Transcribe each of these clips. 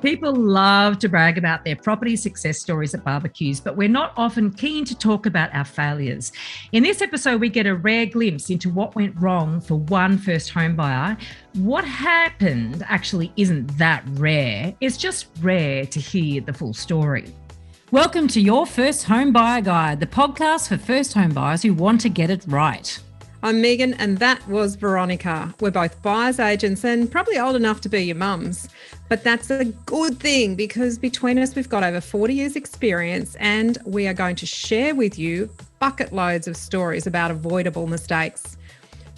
People love to brag about their property success stories at barbecues, but we're not often keen to talk about our failures. In this episode, we get a rare glimpse into what went wrong for one first home buyer. What happened actually isn't that rare. It's just rare to hear the full story. Welcome to Your First Home Buyer Guide, the podcast for first home buyers who want to get it right. I'm Megan and that was Veronica. We're both buyer's agents and probably old enough to be your mums. But that's a good thing because between us we've got over 40 years experience and we are going to share with you bucket loads of stories about avoidable mistakes.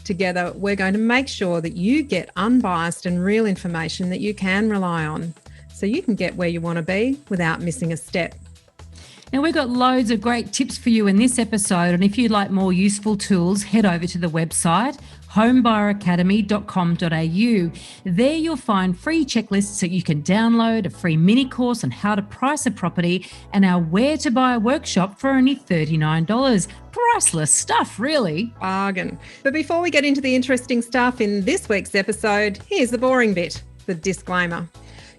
Together we're going to make sure that you get unbiased and real information that you can rely on so you can get where you want to be without missing a step. Now, we've got loads of great tips for you in this episode, and if you'd like more useful tools, head over to the website homebuyeracademy.com.au. There you'll find free checklists that you can download, a free mini course on how to price a property, and our Where to Buy workshop for only $39. Priceless stuff, really. Bargain. But before we get into the interesting stuff in this week's episode, here's the boring bit, the disclaimer.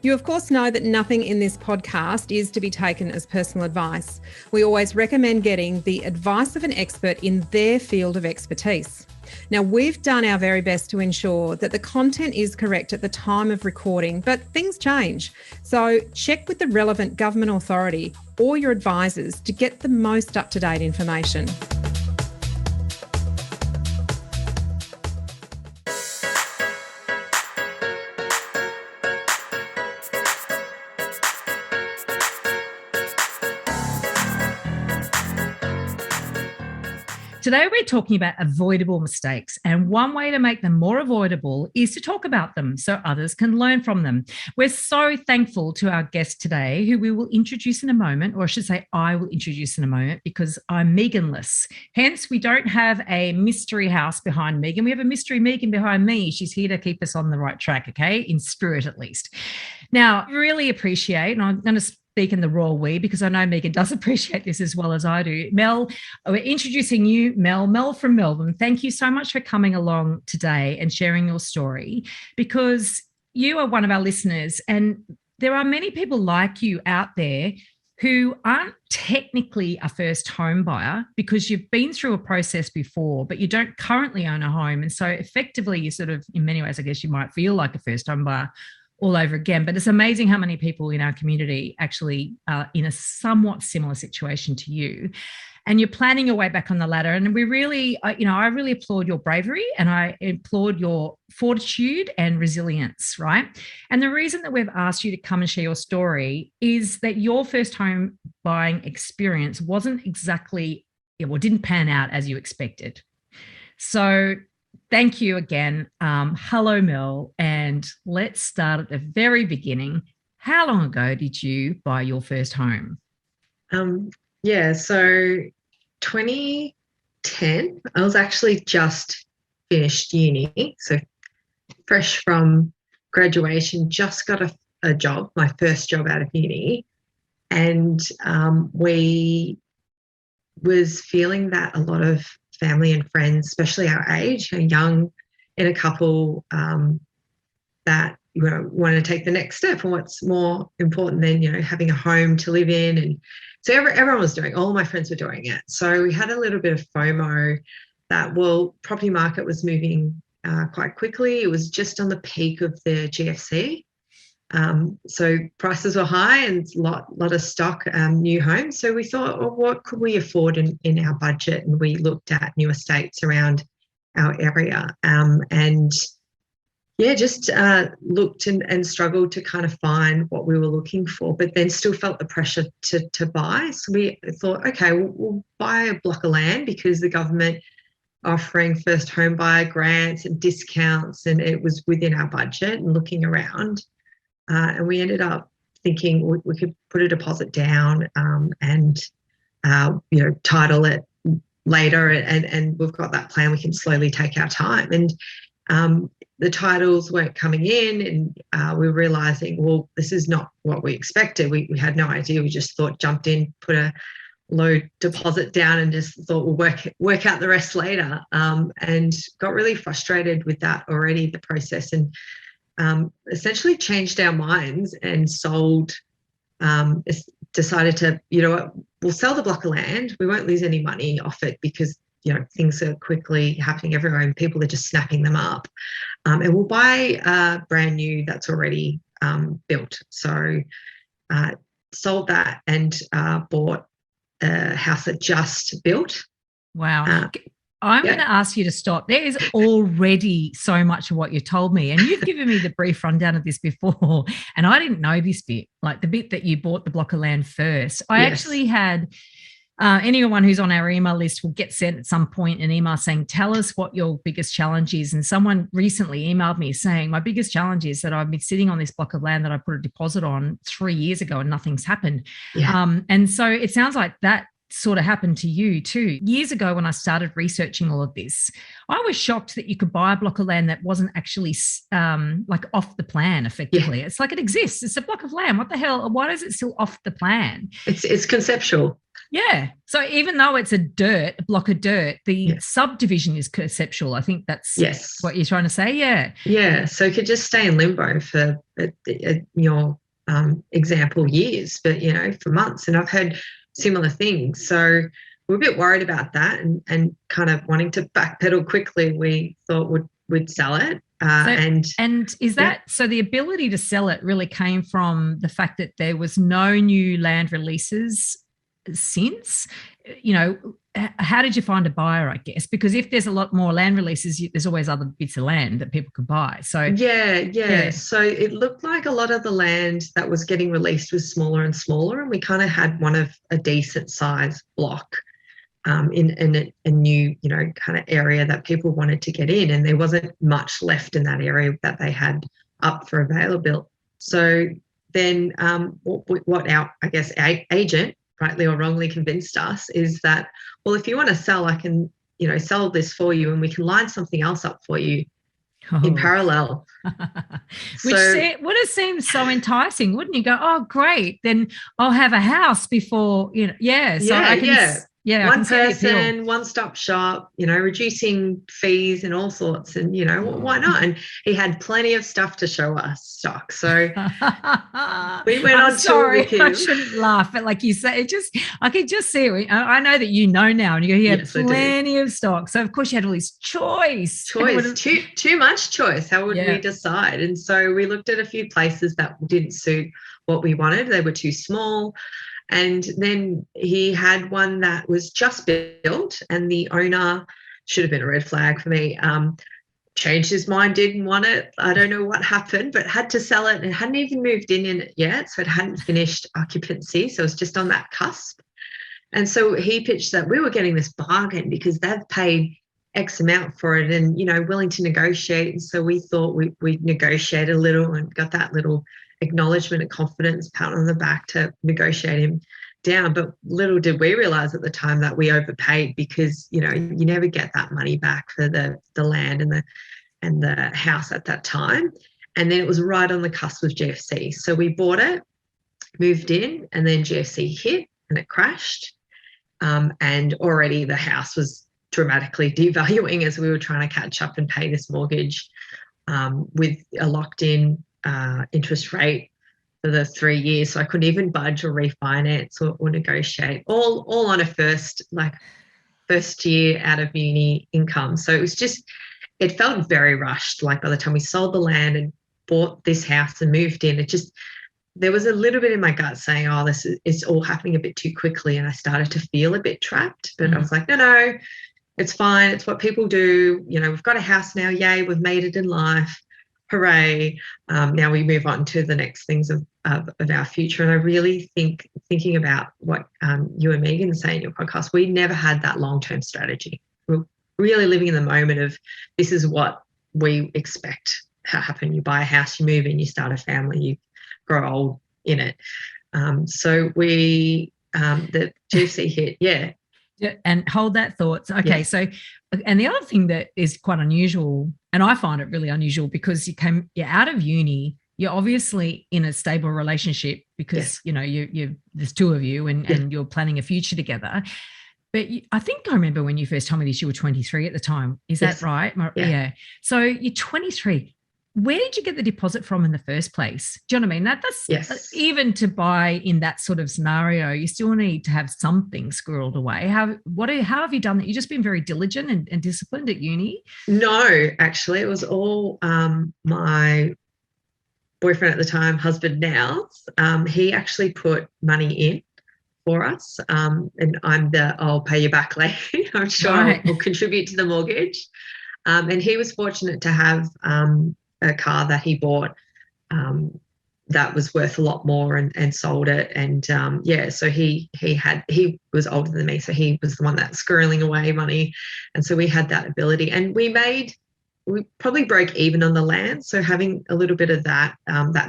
You, of course, know that nothing in this podcast is to be taken as personal advice. We always recommend getting the advice of an expert in their field of expertise. Now, we've done our very best to ensure that the content is correct at the time of recording, but things change. So check with the relevant government authority or your advisors to get the most up-to-date information. Today, we're talking about avoidable mistakes, and one way to make them more avoidable is to talk about them so others can learn from them. We're so thankful to our guest today, who we will introduce in a moment, or I should say I will introduce in a moment because I'm Meganless. Hence, we don't have a mystery house behind Megan. We have a mystery Megan behind me. She's here to keep us on the right track, okay? In spirit, at least. Now, really appreciate, and I'm going to speak in the raw we because I know Megan does appreciate this as well as I do. Mel, we're introducing you, Mel from Melbourne. Thank you so much for coming along today and sharing your story because you are one of our listeners and there are many people like you out there who aren't technically a first home buyer because you've been through a process before, but you don't currently own a home. And so effectively you sort of, in many ways, I guess you might feel like a first home buyer all over again. But it's amazing how many people in our community actually are in a somewhat similar situation to you. And you're planning your way back on the ladder. And we really, I really applaud your bravery and I applaud your fortitude and resilience, right? And the reason that we've asked you to come and share your story is that your first home buying experience wasn't exactly, didn't pan out as you expected. So thank you again. Hello, Mel. And let's start at the very beginning. How long ago did you buy your first home? So 2010, I was actually just finished uni. So fresh from graduation, just got a job, my first job out of uni. And we was feeling that a lot of family and friends, especially our age, young in a couple that want to take the next step and what's more important than having a home to live in. And so everyone was doing, all my friends were doing it. So we had a little bit of FOMO that property market was moving quite quickly. It was just on the peak of the GFC. So prices were high and a lot of stock, new homes. So we thought, well, what could we afford in our budget? And we looked at new estates around our area just looked and struggled to kind of find what we were looking for, but then still felt the pressure to buy. So we thought, okay, we'll buy a block of land because the government offering first home buyer grants and discounts, and it was within our budget and looking around. And we ended up thinking we could put a deposit down and title it later, and we've got that plan. We can slowly take our time. And the titles weren't coming in, and we were realising, well, this is not what we expected. We had no idea. We just jumped in, put a low deposit down and just thought we'll work out the rest later, and got really frustrated with that already, the process. And essentially changed our minds and decided to, we'll sell the block of land. We won't lose any money off it because, things are quickly happening everywhere and people are just snapping them up. And we'll buy a brand new that's already built. So sold that and bought a house that just built. Wow. I'm going to ask you to stop. There is already so much of what you told me, and you've given me the brief rundown of this before, and I didn't know this bit, like the bit that you bought the block of land first. I actually had anyone who's on our email list will get sent at some point an email saying, tell us what your biggest challenge is. And someone recently emailed me saying, my biggest challenge is that I've been sitting on this block of land that I put a deposit on 3 years ago and nothing's happened. Yeah. And so it sounds like that sort of happened to you too. Years ago when I started researching all of this, I was shocked that you could buy a block of land that wasn't actually like off the plan effectively. Yeah. It's like it exists. It's a block of land. What the hell? Why is it still off the plan? It's conceptual. Yeah. So even though it's a block of dirt, the subdivision is conceptual. I think that's what you're trying to say. Yeah. Yeah. So it could just stay in limbo for your example years, but, for months. And I've heard similar things. So we're a bit worried about that and kind of wanting to backpedal quickly. We thought we'd sell it. And is that so the ability to sell it really came from the fact that there was no new land releases since? How did you find a buyer, I guess? Because if there's a lot more land releases, there's always other bits of land that people could buy. So yeah. So it looked like a lot of the land that was getting released was smaller and smaller, and we kind of had one of a decent size block in a new, kind of area that people wanted to get in, and there wasn't much left in that area that they had up for availability. So then what our, I guess, agent, rightly or wrongly, convinced us is that, well, if you want to sell, I can, sell this for you and we can line something else up for you in parallel. Which would have seemed so enticing, wouldn't you? Go, oh, great, then I'll have a house before, So I can, one person, one-stop shop, reducing fees and all sorts, and why not? And he had plenty of stuff to show us, stock. So we went on tour with him. I shouldn't laugh, but like you say, I could just see it. I know that now, and he had plenty of stock. So of course you had all this choice. Too much choice. How would we decide? And so we looked at a few places that didn't suit what we wanted. They were too small. And then he had one that was just built, and the owner, should have been a red flag for me, changed his mind, didn't want it. I don't know what happened, but had to sell it and hadn't even moved in it yet. So it hadn't finished occupancy. So it was just on that cusp. And so he pitched that we were getting this bargain because they've paid X amount for it and, willing to negotiate. And so we thought we'd negotiate a little and got that little acknowledgement and confidence, pat on the back to negotiate him down. But little did we realize at the time that we overpaid because, you never get that money back for the land and the house at that time. And then it was right on the cusp of GFC. So we bought it, moved in, and then GFC hit and it crashed. And already the house was dramatically devaluing as we were trying to catch up and pay this mortgage with a locked-in interest rate for the 3 years. So I couldn't even budge or refinance or negotiate, all on a first year out of uni income. So it felt very rushed. Like by the time we sold the land and bought this house and moved in, there was a little bit in my gut saying, oh, it's all happening a bit too quickly. And I started to feel a bit trapped, but I was like, no, it's fine. It's what people do. We've got a house now. Yay. We've made it in life. Hooray. Now we move on to the next things of our future. And I really thinking about what you and Megan say in your podcast, we never had that long-term strategy. We're really living in the moment of this is what we expect to happen. You buy a house, you move in, you start a family, you grow old in it. So the GFC hit, Yeah, and hold that thought. Okay, so, and the other thing that is quite unusual, and I find it really unusual because you're out of uni, you're obviously in a stable relationship because, there's two of you and you're planning a future together. But I think I remember when you first told me this, you were 23 at the time. Is that right? Yeah. So you're 23. where did you get the deposit from in the first place? Do you know what I mean? That's Yes. even to buy in that sort of scenario, you still need to have something squirreled away. How have you done that? You've just been very diligent and disciplined at uni? No, actually, it was all my boyfriend at the time, husband now. He actually put money in for us, and I'm I'll pay you back later. I'm sure Right. I'll contribute to the mortgage. And he was fortunate to have a car that he bought that was worth a lot more and sold it. And so he was older than me, so he was the one that's squirreling away money, and so we had that ability, and we probably broke even on the land. So having a little bit of that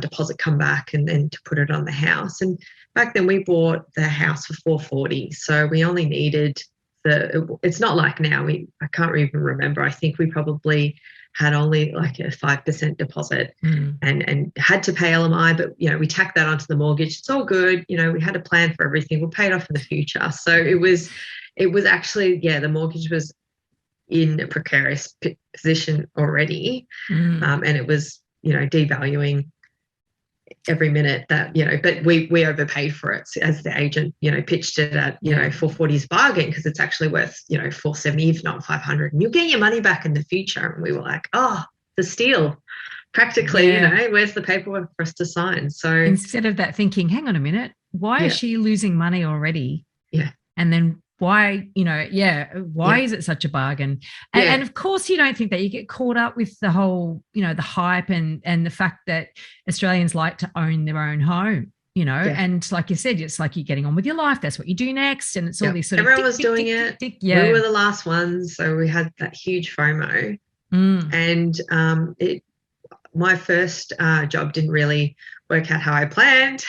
deposit come back and then to put it on the house. And back then we bought the house for 440, so we only needed it's not like now. I can't even remember. I think we probably had only like a 5% deposit and had to pay LMI, but we tacked that onto the mortgage. It's all good. We had a plan for everything. We'll pay it off in the future. So it was actually, the mortgage was in a precarious position already. And it was, devaluing every minute that, but we overpaid for it as the agent, pitched it at, 440's bargain, because it's actually worth, 470, if not 500, and you'll get your money back in the future. And we were like, oh, the steal, practically, where's the paperwork for us to sign? So instead of that, thinking, hang on a minute, why is she losing money already? Yeah. And then why, why is it such a bargain? And of course, you don't think that. You get caught up with the whole, the hype and the fact that Australians like to own their own home, and like you said, it's like you're getting on with your life. That's what you do next. And it's all these sort everyone of was doing it. We were the last ones. So we had that huge FOMO. And my first job didn't really work out how I planned.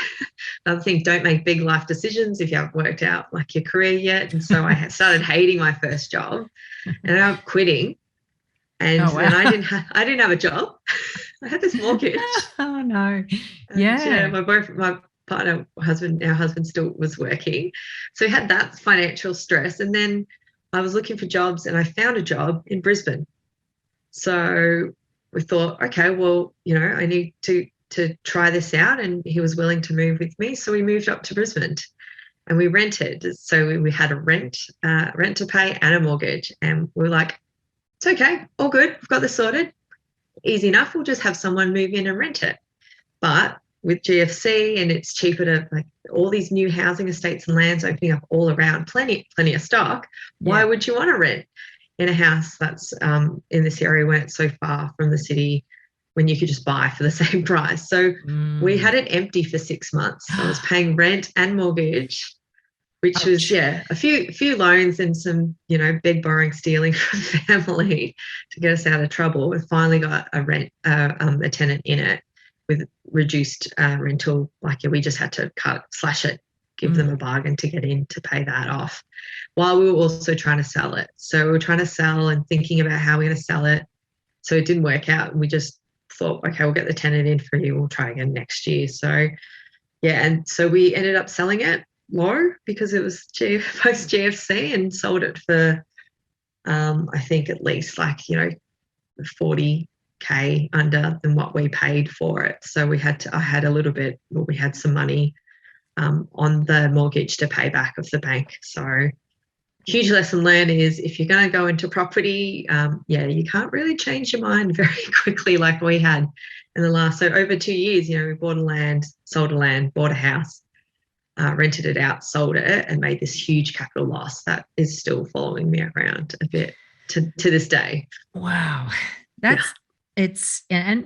Another thing, don't make big life decisions if you haven't worked out like your career yet. And so I started hating my first job and I'm quitting. And then I didn't have a job. I had this mortgage. Oh no. And, my partner, our husband still was working. So he had that financial stress. And then I was looking for jobs and I found a job in Brisbane. So we thought, okay, well, I need to try this out, and he was willing to move with me. So we moved up to Brisbane and we rented. So we had a rent to pay and a mortgage. And we were like, it's okay, all good. We've got this sorted. Easy enough. We'll just have someone move in and rent it. But with GFC, and it's cheaper to, like, all these new housing estates and lands opening up all around, plenty of stock. Why would you want to rent in a house that's in this area when it's so far from the city, when you could just buy for the same price? So we had it empty for 6 months. So I was paying rent and mortgage, which was, a few loans and some, beg, borrowing, stealing from family to get us out of trouble. We finally got a tenant in it with reduced rental. Like, we just had to slash it, give them a bargain to get in to pay that off, while we were also trying to sell it. So we were trying to sell and thinking about how we're going to sell it. So it didn't work out. And we just thought, okay, we'll get the tenant in for you. We'll try again next year. So, and so we ended up selling it low because it was post GFC, and sold it for, I think at least 40K under than what we paid for it. So we had some money on the mortgage to pay back of the bank. So huge lesson learned is, if you're going to go into property, you can't really change your mind very quickly like we had in the last. So over 2 years, we bought a land, sold a land, bought a house, rented it out, sold it, and made this huge capital loss that is still following me around a bit to this day. Wow. It's, and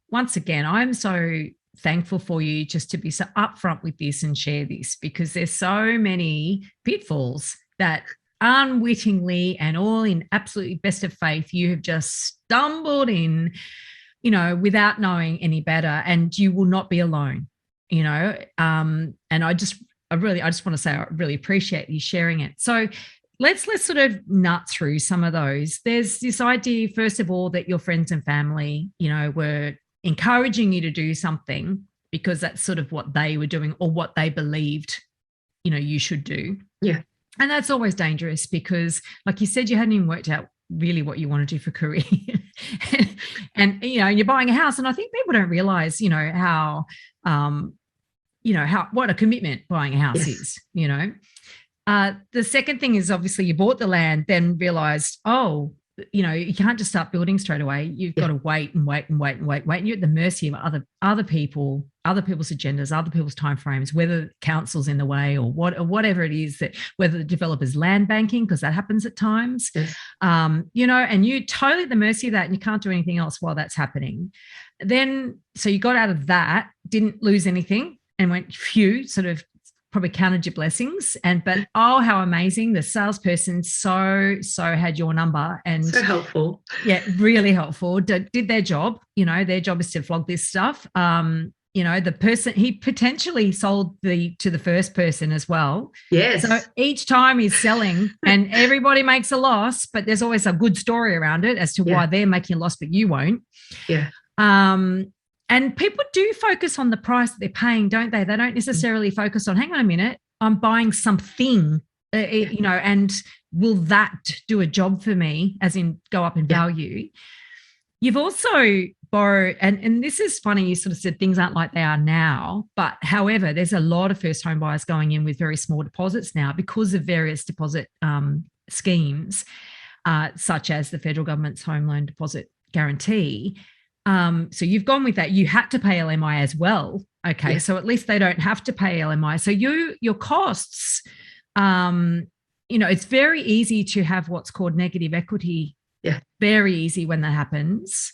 once again, I'm so thankful for you just to be so upfront with this and share this, because there's so many pitfalls that unwittingly and all in absolutely best of faith you have just stumbled in, without knowing any better, and you will not be alone, and I just want to say I really appreciate you sharing it. So let's sort of nut through some of those. There's this idea, first of all, that your friends and family, were encouraging you to do something because that's sort of what they were doing or what they believed, you should do. Yeah. And that's always dangerous because, like you said, you hadn't even worked out really what you want to do for career. And, you're buying a house. And I think people don't realize, how, what a commitment buying a house is, The second thing is obviously you bought the land, then realized, you can't just start building straight away. You've got to wait and wait and wait and wait. And you're at the mercy of other people's agendas, other people's timeframes, whether council's in the way or whatever it is, that whether the developer's land banking, because that happens at times, and you're totally at the mercy of that, and you can't do anything else while that's happening. Then, so you got out of that, didn't lose anything, and went, phew, sort of probably counted your blessings. But how amazing. The salesperson so had your number, and so helpful. Yeah, really helpful. Did their job. Their job is to flog this stuff. The person, he potentially sold to the first person as well. Yes. So each time he's selling and everybody makes a loss, but there's always a good story around it as to why they're making a loss, but you won't. Yeah. And people do focus on the price that they're paying, don't they? They don't necessarily focus on, hang on a minute, I'm buying something, and will that do a job for me, as in go up in value? You've also borrowed, and this is funny, you sort of said things aren't like they are now, but however, there's a lot of first home buyers going in with very small deposits now because of various deposit schemes, such as the federal government's home loan deposit guarantee. So you've gone with that. You had to pay LMI as well. Okay. So at least they don't have to pay LMI. So your costs, it's very easy to have what's called negative equity. Yeah. Very easy when that happens.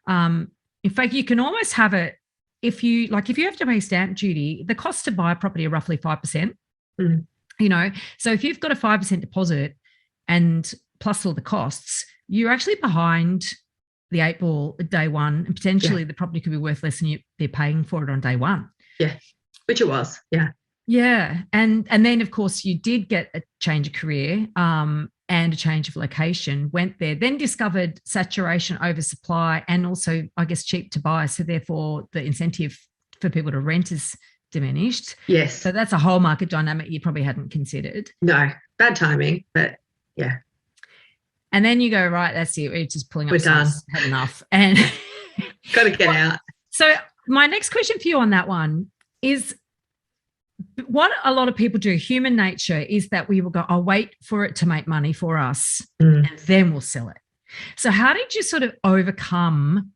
In fact, you can almost have it if you have to pay stamp duty, the cost to buy a property are roughly 5%. So if you've got a 5% deposit and plus all the costs, you're actually behind the 8 ball at day one, and potentially the property could be worth less than they're paying for it on day one. Yeah, which it was. Yeah. Yeah. And then, of course, you did get a change of career and a change of location, went there, then discovered saturation, oversupply, and also, I guess, cheap to buy. So therefore, the incentive for people to rent is diminished. Yes. So that's a whole market dynamic you probably hadn't considered. No, bad timing, but yeah. And then you go, right, that's it. We're just pulling up. We're done. Had enough. And got to get out. So my next question for you on that one is, what a lot of people do, human nature, is that we will go, I'll wait for it to make money for us and then we'll sell it. So how did you sort of overcome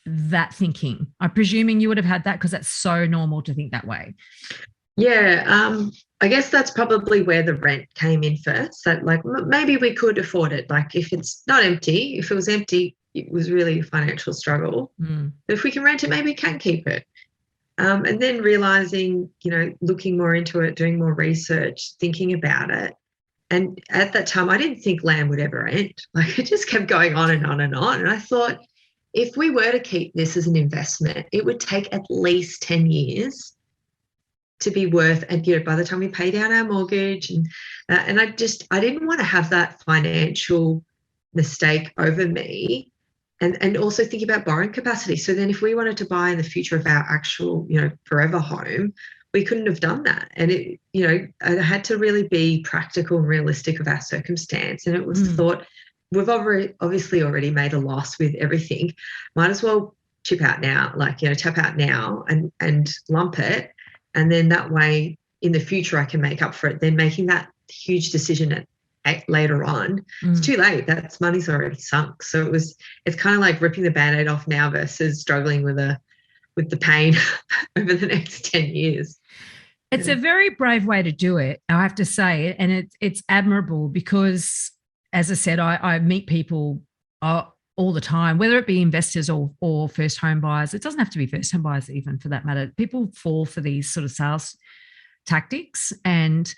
that thinking? I'm presuming you would have had that because that's so normal to think that way. Yeah, I guess that's probably where the rent came in first. That maybe we could afford it. Like if it's not empty, if it was empty, it was really a financial struggle. But if we can rent it, maybe we can keep it. And then realizing, looking more into it, doing more research, thinking about it. And at that time, I didn't think land would ever end. Like it just kept going on and on and on. And I thought, if we were to keep this as an investment, it would take at least 10 years to be worth, and by the time we pay down our mortgage, and I didn't want to have that financial mistake over me, and also think about borrowing capacity. So then if we wanted to buy in the future of our actual, forever home, we couldn't have done that. And I had to really be practical and realistic of our circumstance. And it was thought, we've obviously already made a loss with everything. Might as well chip out now, tap out now and lump it. And then that way in the future I can make up for it. Then making that huge decision later on, it's too late. That's money's already sunk. So it's kind of like ripping the Band-Aid off now versus struggling with the pain over the next 10 years. It's a very brave way to do it, I have to say. And it's admirable because, as I said, I meet people all the time, whether it be investors or first home buyers. It doesn't have to be first home buyers even, for that matter. People fall for these sort of sales tactics, and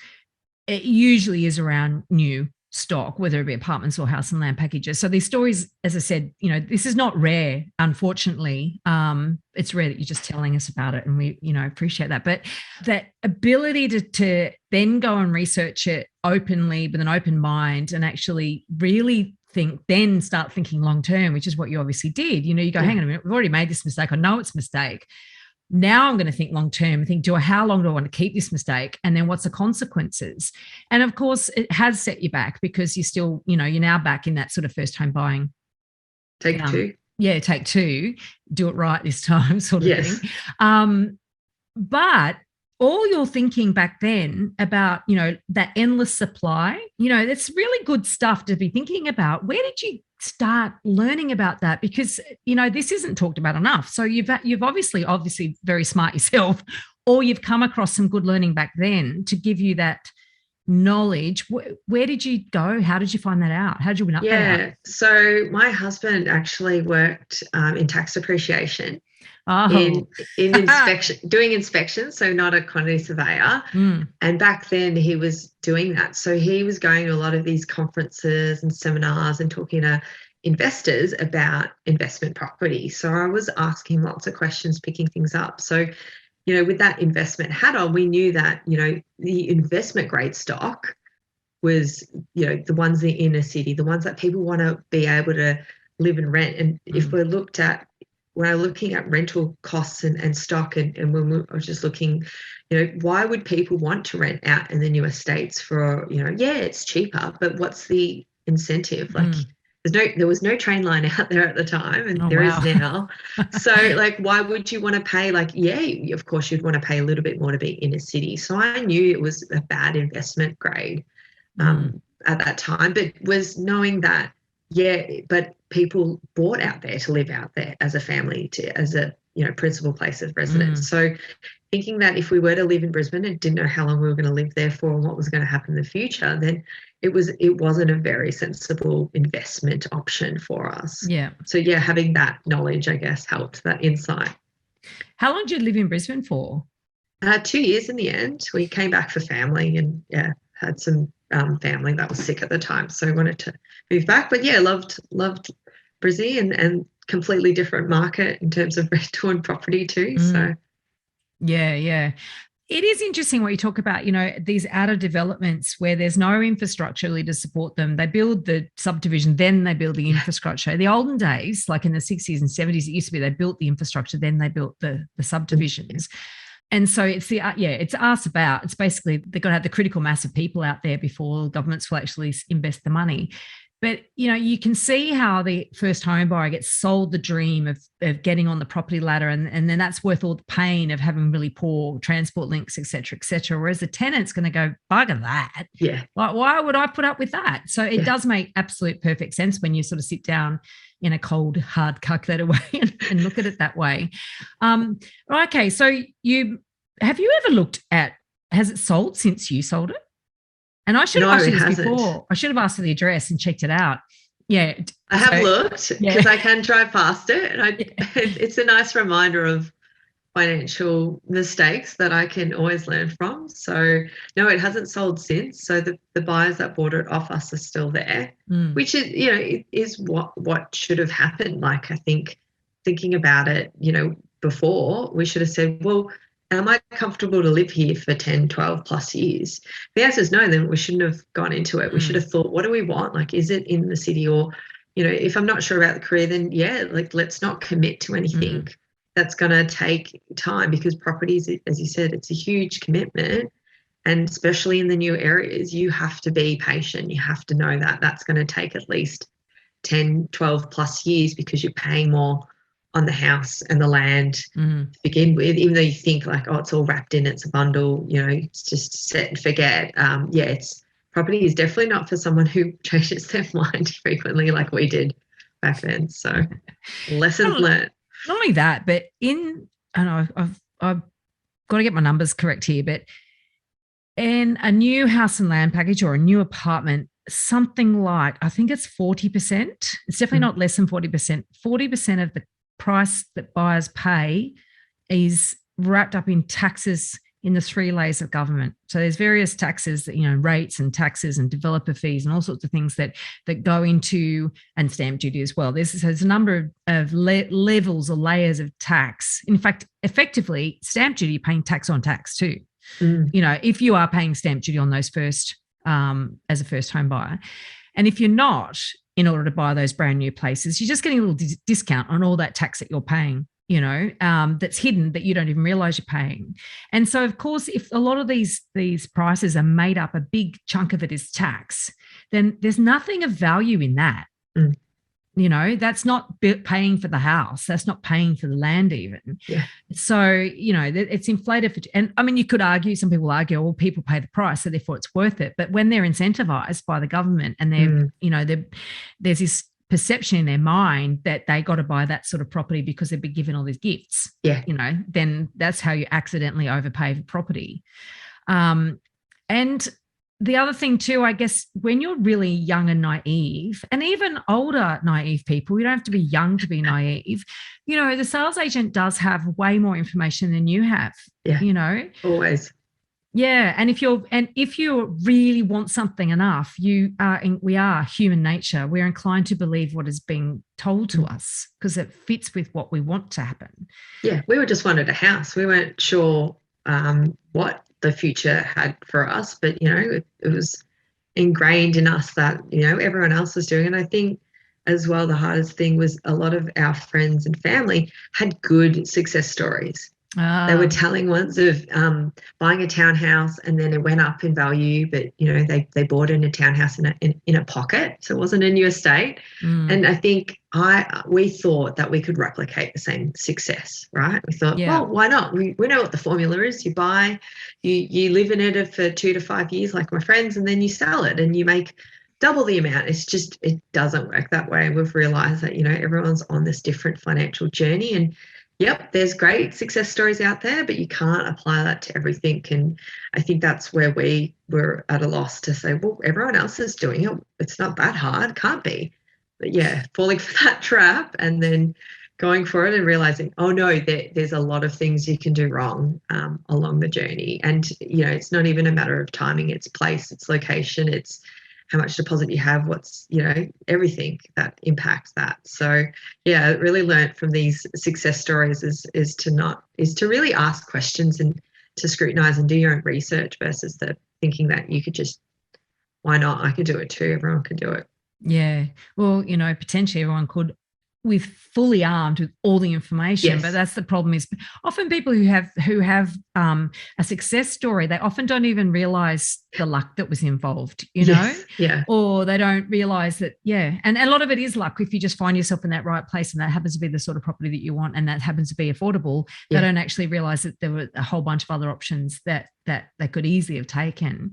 it usually is around new stock, whether it be apartments or house and land packages. So these stories, as I said, this is not rare, unfortunately. It's rare that you're just telling us about it, and we, appreciate that. But that ability to then go and research it openly with an open mind and actually really start thinking long term, which is what you obviously did. You go, hang on a minute, we've already made this mistake. I know it's a mistake. Now I'm going to think long term and think, how long do I want to keep this mistake? And then what's the consequences? And of course, it has set you back because you're still, you're now back in that sort of first home buying. Take two. yeah, take two, do it right this time, sort of Yes. thing. But all you're thinking back then about, that endless supply, that's really good stuff to be thinking about. Where did you start learning about that? Because, this isn't talked about enough. So you've obviously very smart yourself, or you've come across some good learning back then to give you that knowledge. Where did you go? How did you find that out? How did you win up that out? Yeah. So my husband actually worked in tax appreciation Oh, in inspection, doing inspections, so not a quantity surveyor. And back then he was doing that. So he was going to a lot of these conferences and seminars and talking to investors about investment property. So I was asking lots of questions, picking things up. So, with that investment hat on, we knew that, the investment grade stock was, the ones in the inner city, the ones that people want to be able to live and rent. And if we're looking at rental costs and stock, and when we were just looking, why would people want to rent out in the new estates for, it's cheaper, but what's the incentive? Like, there was no train line out there at the time, and there is now. So, like, why would you want to pay? Like, yeah, of course you'd want to pay a little bit more to be inner city. So I knew it was a bad investment grade at that time, but was knowing that, but people bought out there to live out there as a family, as a principal place of residence. So thinking that if we were to live in Brisbane and didn't know how long we were going to live there for and what was going to happen in the future, then it wasn't a very sensible investment option for us. Yeah. So having that knowledge, I guess, helped, that insight. How long did you live in Brisbane for? 2 years in the end. We came back for family and had some family that was sick at the time, so I wanted to move back. But loved Brisbane and completely different market in terms of rental and property too. So yeah. It is interesting what you talk about, these outer developments where there's no infrastructure really to support them. They build the subdivision, then they build the infrastructure. In the olden days, like in the 60s and 70s, it used to be they built the infrastructure, then they built the subdivisions. And so it's it's basically they've got to have the critical mass of people out there before governments will actually invest the money. But, you can see how the first home buyer gets sold the dream of getting on the property ladder, and then that's worth all the pain of having really poor transport links, et cetera, whereas the tenant's going to go, bugger that. Yeah. Like, why would I put up with that? So it does make absolute perfect sense when you sort of sit down in a cold, hard calculator way and look at it that way. Okay, so have you ever looked at, has it sold since you sold it? And I should have asked you this before. I should have asked for the address and checked it out. Yeah. I have looked because I can drive past it. And it's a nice reminder of financial mistakes that I can always learn from. So, no, it hasn't sold since. So the buyers that bought it off us are still there, which is, it is what should have happened. Like, I think thinking about it, before, we should have said, well, am I comfortable to live here for 10, 12 plus years? The answer is no, then we shouldn't have gone into it. We should have thought, what do we want? Like, is it in the city? Or, if I'm not sure about the career, then let's not commit to anything that's going to take time, because properties, as you said, it's a huge commitment. And especially in the new areas, you have to be patient. You have to know that that's going to take at least 10, 12 plus years, because you're paying more on the house and the land to begin with, even though you think like, oh, it's all wrapped in, it's a bundle, it's just set and forget. Property is definitely not for someone who changes their mind frequently like we did back then. So lessons learned. Not only that, but I've got to get my numbers correct here, but in a new house and land package or a new apartment, something like, I think it's 40%. It's definitely not less than 40%. 40% of the price that buyers pay is wrapped up in taxes in the 3 layers of government. So there's various taxes that, rates and taxes and developer fees and all sorts of things that go into, and stamp duty as well. There's a number of levels or layers of tax. In fact, effectively, stamp duty, you're paying tax on tax too. If you are paying stamp duty on those first, as a first home buyer. And if you're not, in order to buy those brand new places, you're just getting a little discount on all that tax that you're paying, that's hidden, that you don't even realize you're paying. And so, of course, if a lot of these prices are made up, a big chunk of it is tax, then there's nothing of value in that. You know, that's not paying for the house. That's not paying for the land even. Yeah. So, you know, it's inflated. And I mean, you could argue, some people argue, well, people pay the price, so therefore it's worth it. But when they're incentivized by the government and they're, you know, there's this perception in their mind that they got to buy that sort of property because they've been given all these gifts, you know, then that's how you accidentally overpay for property. And the other thing too, I guess, when you're really young and naive, and even older naive people, you don't have to be young to be naive, you know, the sales agent does have way more information than you have, you know. Always. Yeah. And if you really want something enough, we are human nature. We're inclined to believe what is being told to us because it fits with what we want to happen. Yeah. We were just wanted a house. We weren't sure what the future had for us, but, you know, it was ingrained in us that, you know, everyone else was doing. And I think as well, the hardest thing was a lot of our friends and family had good success stories. They were telling ones of buying a townhouse and then it went up in value, but, you know, they bought in a townhouse in a pocket, so it wasn't a new estate. And I think we thought that we could replicate the same success, right? We thought, well, why not? We know what the formula is. You buy, you live in it for 2 to 5 years like my friends, and then you sell it and you make double the amount. It's just, it doesn't work that way. And we've realized that, you know, everyone's on this different financial journey, and yep, there's great success stories out there, but you can't apply that to everything. And I think that's where we were at a loss to say, well, everyone else is doing it. It's not that hard. Can't be. But yeah, falling for that trap and then going for it and realizing, oh no, there's a lot of things you can do wrong along the journey. And, you know, it's not even a matter of timing, it's place, it's location, it's how much deposit you have, what's, you know, everything that impacts that. So yeah, I really learned from these success stories is to really ask questions and to scrutinize and do your own research versus the thinking that you could just, why not? I could do it too. Everyone can do it. Yeah. Well, you know, potentially everyone could, with fully armed with all the information. But that's the problem, is often people who have a success story, they often don't even realize the luck that was involved, you know, or they don't realize that. And a lot of it is luck. If you just find yourself in that right place and that happens to be the sort of property that you want and that happens to be affordable, they don't actually realize that there were a whole bunch of other options that they could easily have taken.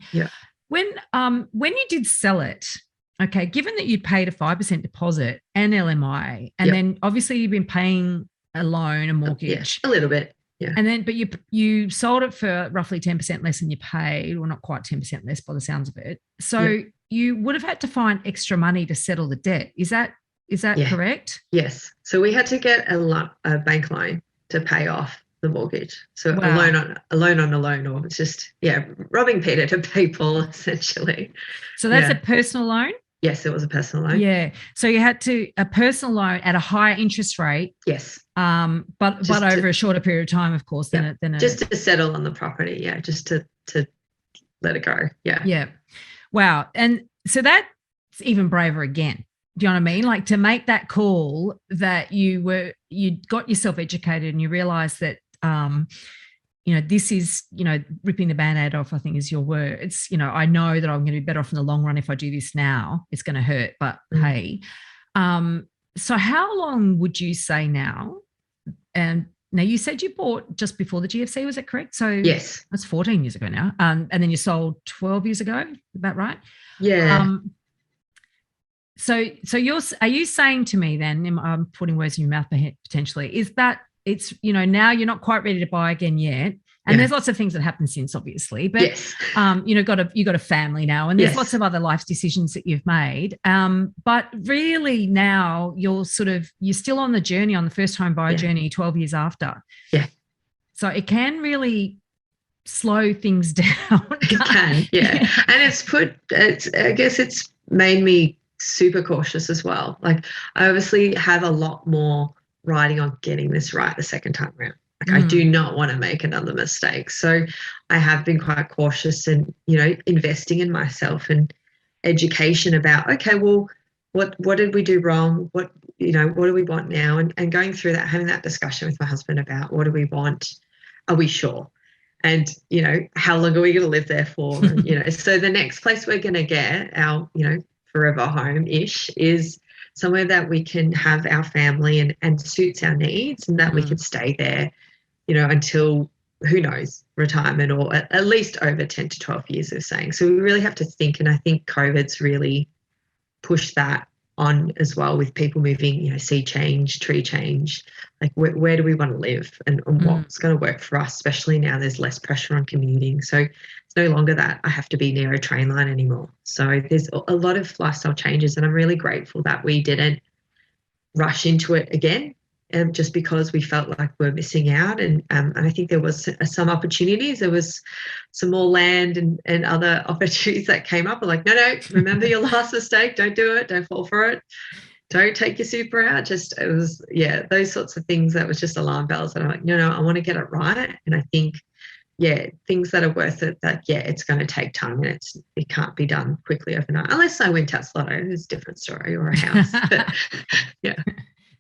When you did sell it, okay, given that you paid a 5% deposit and LMI, and then obviously you've been paying a loan, a mortgage. A little bit, And then, but you sold it for roughly 10% less than you paid, or not quite 10% less by the sounds of it. So you would have had to find extra money to settle the debt. Is that correct? Yes. So we had to get a bank loan to pay off the mortgage. So a loan on a loan, or it's just, robbing Peter to pay Paul, essentially. So that's a personal loan? Yes, it was a personal loan. So you had a personal loan at a higher interest rate. Yes. But over a shorter period of time, of course, than just to settle on the property. Just to let it go. Yeah. Wow. And so that's even braver again. Do you know what I mean? Like, to make that call that you got yourself educated and you realized that, this is, ripping the Band-Aid off, I think is your words. I know that I'm going to be better off in the long run if I do this now. It's going to hurt, but hey. So how long would you say now? And now you said you bought just before the GFC, was that correct? So yes, that's 14 years ago now. And then you sold 12 years ago. Is that right? Yeah. So are you saying to me then, I'm putting words in your mouth potentially, is that it's, now you're not quite ready to buy again yet. And there's lots of things that happen since, obviously, but you got a family now, and there's lots of other life decisions that you've made. But really now you're still on the journey, on the first home buyer journey 12 years after. Yeah. So it can really slow things down. It can, And I guess it's made me super cautious as well. Like, I obviously have a lot more riding on getting this right the second time around. Like, I do not want to make another mistake. So I have been quite cautious and, investing in myself and education about, okay, well, what did we do wrong? What do we want now? And going through that, having that discussion with my husband about what do we want? Are we sure? And, how long are we going to live there for? And, so the next place we're going to get our, forever home-ish is somewhere that we can have our family and suits our needs, and that we could stay there, you know, until, who knows, retirement, or at least over 10 to 12 years, they're saying. So we really have to think, and I think COVID's really pushed that on as well, with people moving, you know, sea change, tree change, like where do we want to live, and what's going to work for us, especially now there's less pressure on commuting. So it's no longer that I have to be near a train line anymore. So there's a lot of lifestyle changes, and I'm really grateful that we didn't rush into it again, just because we felt like we're missing out. And I think there was some opportunities. There was some more land and other opportunities that came up. We're like, no, remember your last mistake. Don't do it. Don't fall for it. Don't take your super out. It was, those sorts of things that was just alarm bells. And I'm like, no, I want to get it right. And I think, things that are worth it, that, it's going to take time, and it can't be done quickly overnight. Unless I win Lotto, it's a different story, or a house. But,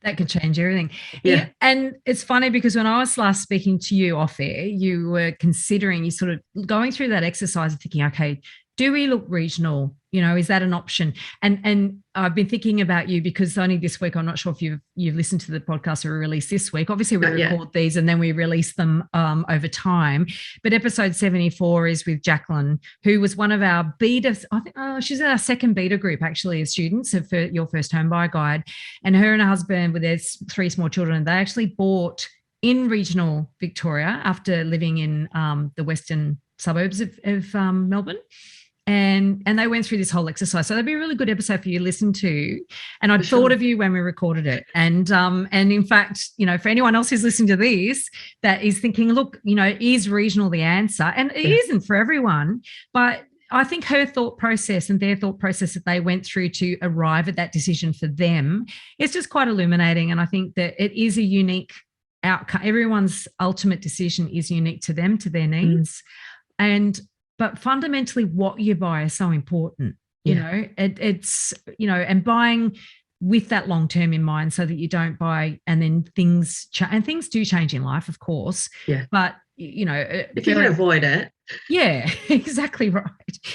that could change everything. Yeah. And it's funny because when I was last speaking to you off air, you were considering, you sort of going through that exercise of thinking, okay, do we look regional? You know, is that an option? And I've been thinking about you because only this week, I'm not sure if you've listened to the podcast we released this week. Obviously, we record these and then we release them over time. But episode 74 is with Jacqueline, who was one of our beta. I think she's in our second beta group, actually, of students of Your First Home Buyer Guide. And her and her husband, with their 3 small children, they actually bought in regional Victoria after living in the western suburbs of Melbourne. And they went through this whole exercise. So that'd be a really good episode for you to listen to. And I thought of you when we recorded it. And in fact, you know, for anyone else who's listening to this that is thinking, look, you know, is regional the answer? And it isn't for everyone. But I think her thought process and their thought process that they went through to arrive at that decision for them is just quite illuminating. And I think that it is a unique outcome. Everyone's ultimate decision is unique to them, to their needs. But fundamentally, what you buy is so important. You know, it's, you know, and buying with that long term in mind, so that you don't buy and then things and things do change in life, of course. Yeah. But you know, if you can avoid it. Yeah, exactly right.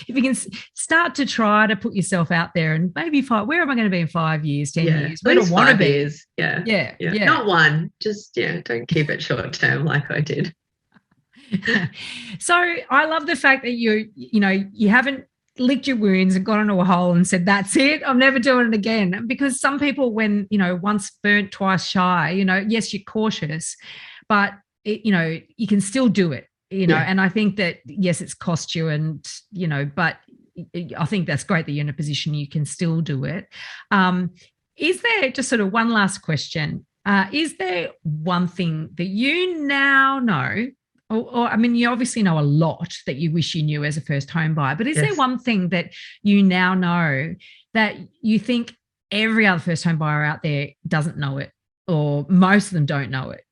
If you can start to try to put yourself out there and maybe where am I going to be in 5 years, 10 years? Where do I want to be? Yeah. Not one. Just don't keep it short term like I did. So I love the fact that you haven't licked your wounds and got into a hole and said, that's it, I'm never doing it again. Because some people, when, you know, once burnt, twice shy, you know, yes, you're cautious, but you can still do it, you know. And I think that, yes, it's cost you, and, you know, but I think that's great that you're in a position you can still do it. Is there, just sort of one last question, is there one thing that you now know, or I mean, you obviously know a lot that you wish you knew as a first home buyer, but is there one thing that you now know that you think every other first home buyer out there doesn't know it, or most of them don't know it?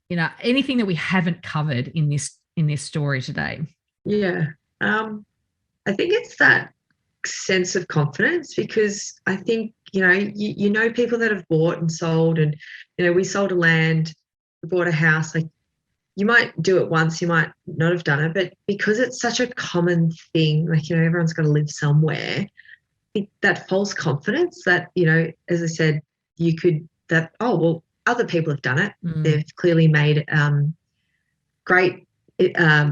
You know, anything that we haven't covered in this story today? Yeah. I think it's that sense of confidence, because I think, you know, people that have bought and sold, and, you know, we sold a land, we bought a house, like, you might do it once, you might not have done it, but because it's such a common thing, like, you know, everyone's got to live somewhere, that false confidence that, you know, as I said, other people have done it. They've clearly made great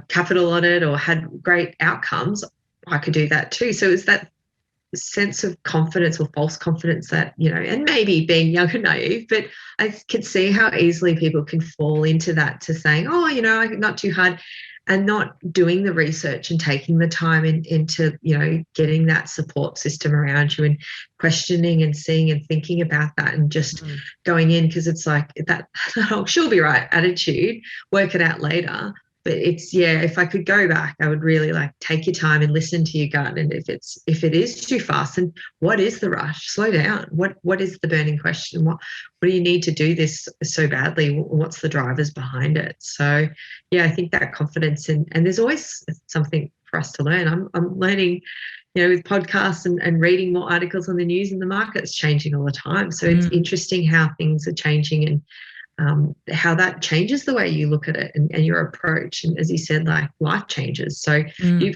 capital on it, or had great outcomes. I could do that too. So it's that sense of confidence, or false confidence, that, you know, and maybe being young and naive, but I can see how easily people can fall into that, to saying, oh, you know, not too hard, and not doing the research and taking the time into, you know, getting that support system around you, and questioning and seeing and thinking about that, and just going in, because it's like that, oh, she'll be right attitude, work it out later. But it's, if I could go back, I would really take your time and listen to your gut. And if it is too fast, then what is the rush? Slow down. What is the burning question? What do you need to do this so badly? What's the drivers behind it? So, I think that confidence, and there's always something for us to learn. I'm learning, you know, with podcasts and reading more articles on the news, and the market's changing all the time. So it's interesting how things are changing, and how that changes the way you look at it, and your approach. And as you said, life changes. So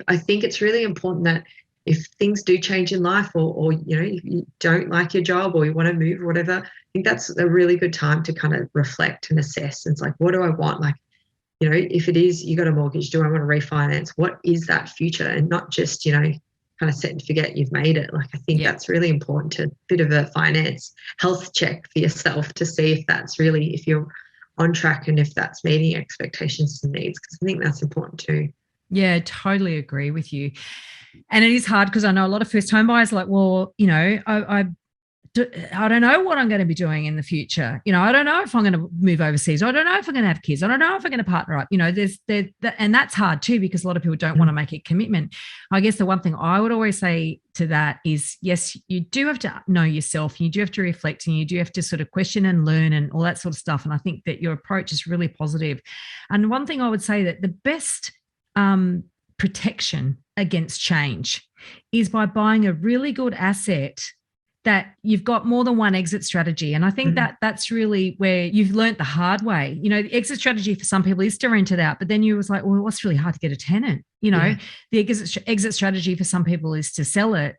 I think it's really important that if things do change in life, or you don't like your job or you want to move or whatever, I think that's a really good time to kind of reflect and assess. And it's like, what do I want? Like, if it is, you got a mortgage, do I want to refinance? What is that future? And not just, kind of set and forget you've made it. Like, I think that's really important, to bit of a finance health check for yourself to see if that's really, if you're on track and if that's meeting expectations and needs, because I think that's important too. Yeah, totally agree with you. And it is hard because I know a lot of first home buyers are like, well, I don't know what I'm going to be doing in the future. I don't know if I'm going to move overseas. I don't know if I'm going to have kids. I don't know if I'm going to partner up. And that's hard too, because a lot of people don't want to make a commitment. I guess the one thing I would always say to that is, yes, you do have to know yourself. You do have to reflect, and you do have to sort of question and learn and all that sort of stuff. And I think that your approach is really positive. And one thing I would say, that the best protection against change is by buying a really good asset that you've got more than one exit strategy. And I think that that's really where you've learnt the hard way. The exit strategy for some people is to rent it out, but then you was like, well, what's really hard to get a tenant? The exit strategy for some people is to sell it.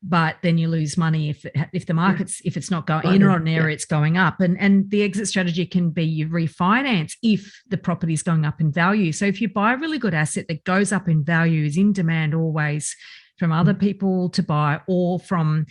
But then you lose money if the market's, if it's not going in or an area, it's going up. And the exit strategy can be you refinance if the property is going up in value. So if you buy a really good asset that goes up in value, is in demand always from other people to buy or from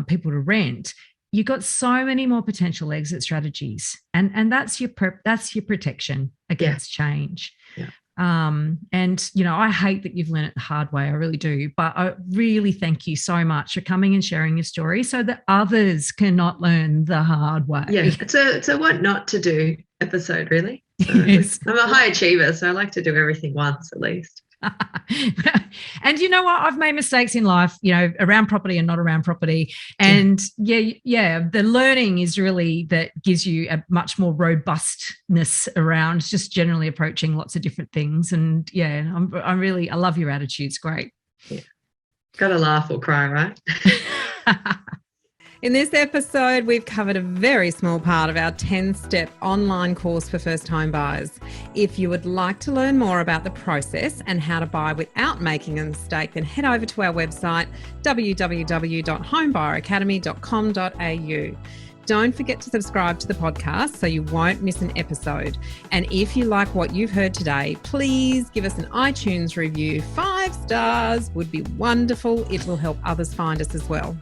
people to rent, you've got so many more potential exit strategies, and that's your protection against change. Yeah. I hate that you've learned it the hard way. I really do. But I really thank you so much for coming and sharing your story so that others cannot learn the hard way. Yeah, it's a what not to do episode, really. So yes. I'm a high achiever, so I like to do everything once at least. And you know what? I've made mistakes in life, around property and not around property. And the learning is really that gives you a much more robustness around just generally approaching lots of different things. And I love your attitude. It's great. Yeah. Got to laugh or cry, right? In this episode, we've covered a very small part of our 10-step online course for first home buyers. If you would like to learn more about the process and how to buy without making a mistake, then head over to our website, www.homebuyeracademy.com.au. Don't forget to subscribe to the podcast so you won't miss an episode. And if you like what you've heard today, please give us an iTunes review. 5 stars would be wonderful. It will help others find us as well.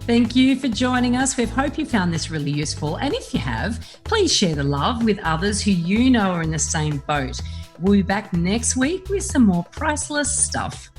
Thank you for joining us. We hope you found this really useful. And if you have, please share the love with others who you know are in the same boat. We'll be back next week with some more priceless stuff.